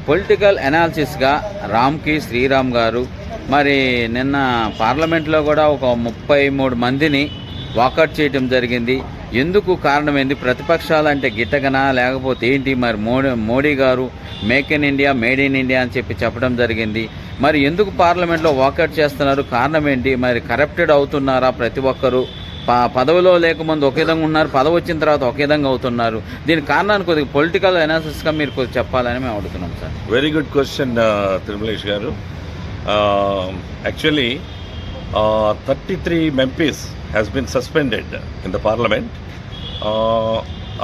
Political అనాలిసిస్గా రామ్కి శ్రీరామ్ గారు మరి నిన్న పార్లమెంట్లో కూడా ఒక 33 మందిని వాకౌట్ చేయటం జరిగింది. ఎందుకు కారణం ఏంది? ప్రతిపక్షాలు అంటే గిట్టకనా లేకపోతే ఏంటి? మరి మోడీ గారు make in India made in India అని చెప్పడం జరిగింది. మరి ఎందుకు పార్లమెంట్లో వాకౌట్ చేస్తున్నారు? కారణం ఏంటి? మరి కరప్టెడ్ అవుతున్నారా ప్రతి ఒక్కరు? పదవిలో లేకముందు ఒక విధంగా ఉన్నారు, పదవి వచ్చిన తర్వాత ఒక విధంగా అవుతున్నారు. దీని కారణాన్ని కొద్దిగా పొలిటికల్ అనాలిసిస్గా మీరు కొద్దిగా చెప్పాలని మేము అడుగుతున్నాం sir. Very good question Tirumalesh garu. Actually 33 MPs has been suspended in the parliament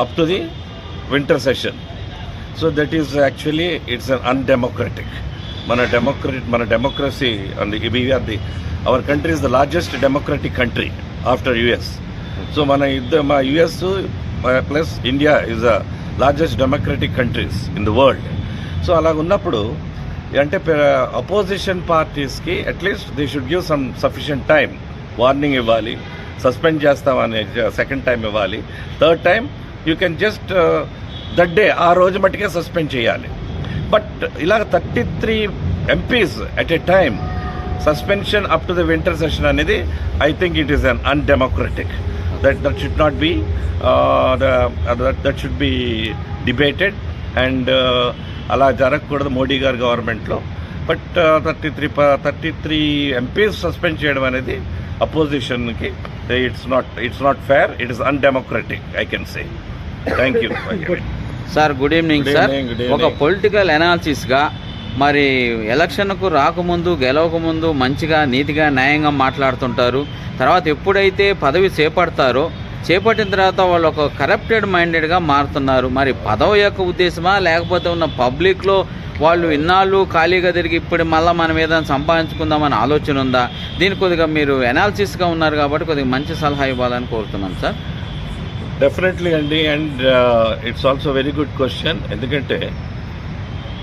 up to the winter session. So that is actually it's an undemocratic. Mana democracy and our country is the largest democratic country after US. So US plus India is the largest democratic countries in the world. So అలాగ ఉన్నప్పుడు అంటే opposition పార్టీస్కి at least they should give some sufficient time, warning ఇవ్వాలి, suspend చేస్తామని second time ఇవ్వాలి, third time you can just that day ఆ రోజు మట్టుకే సస్పెండ్ చేయాలి. బట్ ఇలాగ 33 MPs at a time suspension up to the winter session అనేది I think it is an undemocratic. That should not be that should be debated and అలా జరగకూడదు మోడీ గారి గవర్నమెంట్లో. బట్ 33 MPs సస్పెండ్ చేయడం అనేది అపోజిషన్కి it's not fair, it is undemocratic I can say. Thank you sir. Good evening sir. ఒక political అనాలిసిస్గా మరి ఎలక్షన్కు రాకముందు గెలవకముందు మంచిగా నీతిగా న్యాయంగా మాట్లాడుతుంటారు. తర్వాత ఎప్పుడైతే పదవి చేపట్టిన తర్వాత వాళ్ళు ఒక కరప్టెడ్ మైండెడ్గా మారుతున్నారు. మరి పదవి యొక్క ఉద్దేశమా లేకపోతే ఉన్న పబ్లిక్లో వాళ్ళు ఇన్నాళ్ళు ఖాళీగా తిరిగి ఇప్పుడు మళ్ళీ మనం ఏదైనా సంపాదించుకుందామని ఆలోచన ఉందా? దీనికి కొద్దిగా మీరు అనాలిసిస్గా ఉన్నారు కాబట్టి కొద్దిగా మంచి సలహా ఇవ్వాలని కోరుతున్నాం సార్. డెఫినెట్లీ అండి. And it's also very good question. ఎందుకంటే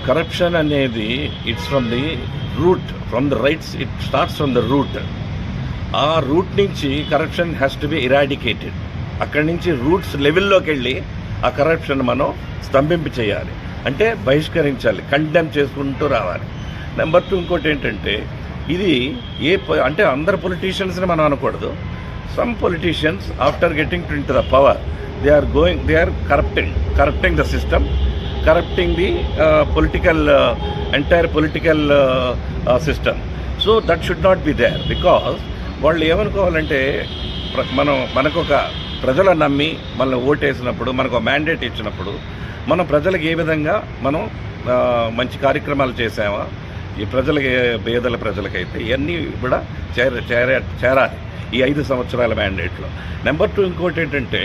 కరప్షన్ అనేది it's from the root, from the rights, it starts from the root. ఆ రూట్ నుంచి corruption has to be eradicated. అక్కడి నుంచి రూట్స్ లెవెల్లోకి వెళ్ళి ఆ కరప్షన్ మనం స్తంభింప చేయాలి, అంటే బహిష్కరించాలి, కండెమ్ చేసుకుంటూ రావాలి. నెంబర్ 2 ఇంకోటి ఏంటంటే ఇది అంటే అందరు పొలిటీషియన్స్ని మనం అనకూడదు. Some politicians after getting to the power they are corrupting the system, corrupting the entire political system. So that should not be there, because వాళ్ళు ఏమనుకోవాలంటే మనకు ఒక ప్రజలు నమ్మి మనల్ని ఓటేసినప్పుడు, మనకు ఒక మ్యాండేట్ ఇచ్చినప్పుడు మనం ప్రజలకు ఏ విధంగా మనం మంచి కార్యక్రమాలు చేసామా, ఈ ప్రజలకి పేదల ప్రజలకైతే ఇవన్నీ కూడా చేరాలి ఈ 5 సంవత్సరాల మ్యాండేట్లో. నెంబర్ 2 ఇంకోటి ఏంటంటే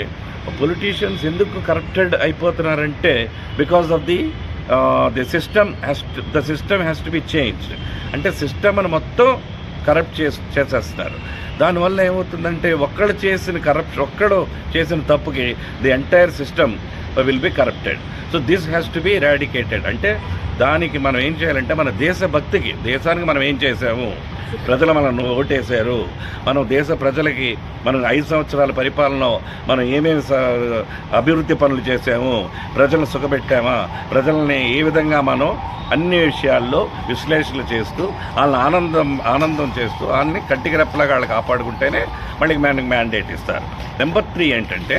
పొలిటీషియన్స్ ఎందుకు కరప్టెడ్ అయిపోతున్నారంటే because of the system has to be changed. అంటే సిస్టమ్ని మొత్తం కరప్ట్ చేసేస్తున్నారు. దానివల్ల ఏమవుతుందంటే ఒక్కడు చేసిన తప్పుకి the entire system will be corrupted. So this has to B eradicated. అంటే దానికి మనం ఏం చేయాలంటే మన దేశభక్తికి, దేశానికి మనం ఏం చేసాము, ప్రజలు మనల్ని ఓటేశారు, మనం దేశ ప్రజలకి మనం 5 సంవత్సరాల పరిపాలనలో మనం ఏమేమి అభివృద్ధి పనులు చేసాము, ప్రజలను సుఖపెట్టామా, ప్రజల్ని ఏ విధంగా మనం అన్ని విషయాల్లో విశ్లేషణలు చేస్తూ వాళ్ళని ఆనందం చేస్తూ వాళ్ళని కంటికి రెప్పలాగా వాళ్ళు కాపాడుకుంటేనే మళ్ళీ మనకి మ్యాండేట్ ఇస్తారు. నెంబర్ 3 ఏంటంటే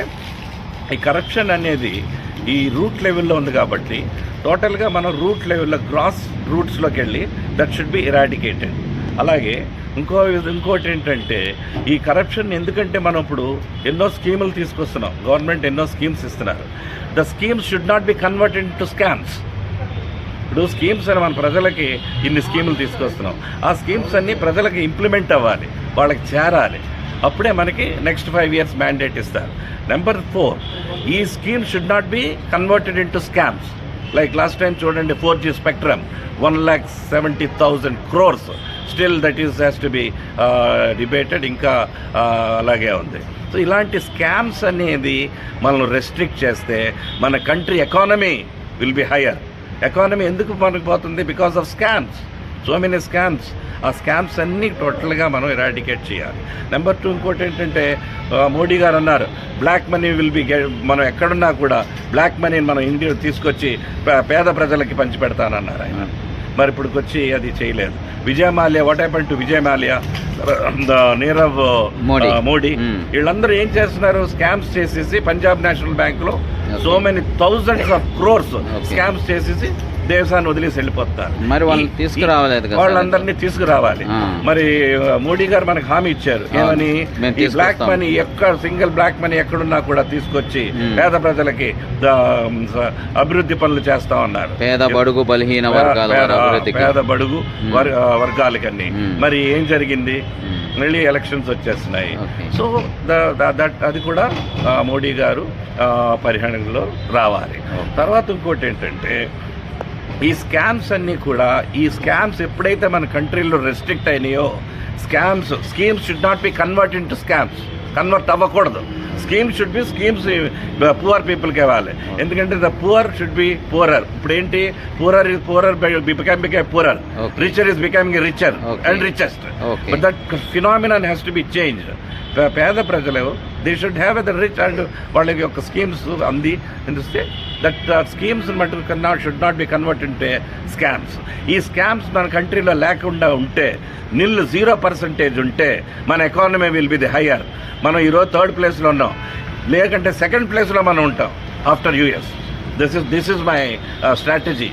ఈ కరప్షన్ అనేది ఈ రూట్ లెవెల్లో ఉంది కాబట్టి టోటల్గా మనం రూట్ లెవెల్లో గ్రాస్ రూట్స్లోకి వెళ్ళి దట్ షుడ్ బి ఎరాడికేటెడ్. అలాగే ఇంకోటి ఏంటంటే ఈ కరప్షన్ ఎందుకంటే మనం ఇప్పుడు ఎన్నో స్కీములు తీసుకొస్తున్నాం, గవర్నమెంట్ ఎన్నో స్కీమ్స్ ఇస్తున్నారు. The schemes should not be converted into scams. ఇప్పుడు స్కీమ్స్ అని మన ప్రజలకి ఇన్ని స్కీములు తీసుకొస్తున్నాం, ఆ స్కీమ్స్ అన్నీ ప్రజలకి ఇంప్లిమెంట్ అవ్వాలి, వాళ్ళకి చేరాలి, అప్పుడే మనకి నెక్స్ట్ 5 years మ్యాండేట్ ఇస్తారు. నెంబర్ 4 ఈ scheme should not be converted into scams. Like last time చూడండి 4G spectrum 1,70,000 crores still that is has to B debated, ఇంకా అలాగే ఉంది. సో ఇలాంటి స్కామ్స్ అనేది మనం రెస్ట్రిక్ట్ చేస్తే మన country economy will be higher. Economy ఎందుకు మనకు పోతుంది? Because of scams. So many scams. ఆ స్కామ్స్ అన్నీ టోటల్గా మనం ఎరాడికేట్ చేయాలి. నెంబర్ 2 ఇంకోటి ఏంటంటే మోడీ గారు అన్నారు బ్లాక్ మనీ విల్ బి మనం ఎక్కడున్నా కూడా బ్లాక్ మనీని మనం ఇండియా తీసుకొచ్చి పేద ప్రజలకి పంచిపెడతానన్నారు ఆయన. మరి ఇప్పుడు వచ్చి అది చేయలేదు. Vijay Mallya, what happen to Vijay Mallya, Nirav Modi, వీళ్ళందరూ ఏం చేస్తున్నారు? స్కామ్స్ చేసేసి పంజాబ్ నేషనల్ బ్యాంకులో so many thousands of crores scams చేసేసి దేశాన్ని వదిలేసి వెళ్ళిపోతారు. మరి వాళ్ళని తీసుకురావలేదు కదా, వాళ్ళందరినీ తీసుకురావాలి. మరి మోడీ గారు మనకు హామీ ఇచ్చారు ఏమని, ఈ black money single black money ఎక్కడున్నా కూడా తీసుకొచ్చి పేద ప్రజలకి అభివృద్ధి పనులు చేస్తా ఉన్నారు. పేద బడుగు బలహీన వర్గాల పేద బడుగు వర్గాలకన్నీ. మరి ఏం జరిగింది? మళ్ళీ ఎలక్షన్స్ వచ్చేస్తున్నాయి. సో అది కూడా మోడీ గారు పరిగణనలో రావాలి. తర్వాత ఇంకోటి ఏంటంటే ఈ స్కామ్స్ అన్నీ కూడా, ఈ స్కామ్స్ ఎప్పుడైతే మన కంట్రీలో రెస్ట్రిక్ట్ అయినాయో, schemes should not be convert into scams. Convert అవ్వకూడదు. Schemes should be schemes poor పీపుల్కి ఇవ్వాలి. ఎందుకంటే the poor should be poorer. ఇప్పుడు ఏంటి, poorer becoming poorer, richer is becoming richer and richest. But that phenomenon has to be changed. పేద ప్రజలు they should have the rich and వాళ్ళకి యొక్క schemes అంది అందిస్తే దట్ స్కీమ్స్ మటుకు should not be convert into scams. ఈ scams మన కంట్రీలో లేకుండా ఉంటే, 0% ఉంటే మన economy will be the higher. మనం ఈరోజు 3rd ప్లేస్లో ఉన్నాం, లేకంటే 2nd ప్లేస్లో మనం ఉంటాం after US. This is my strategy.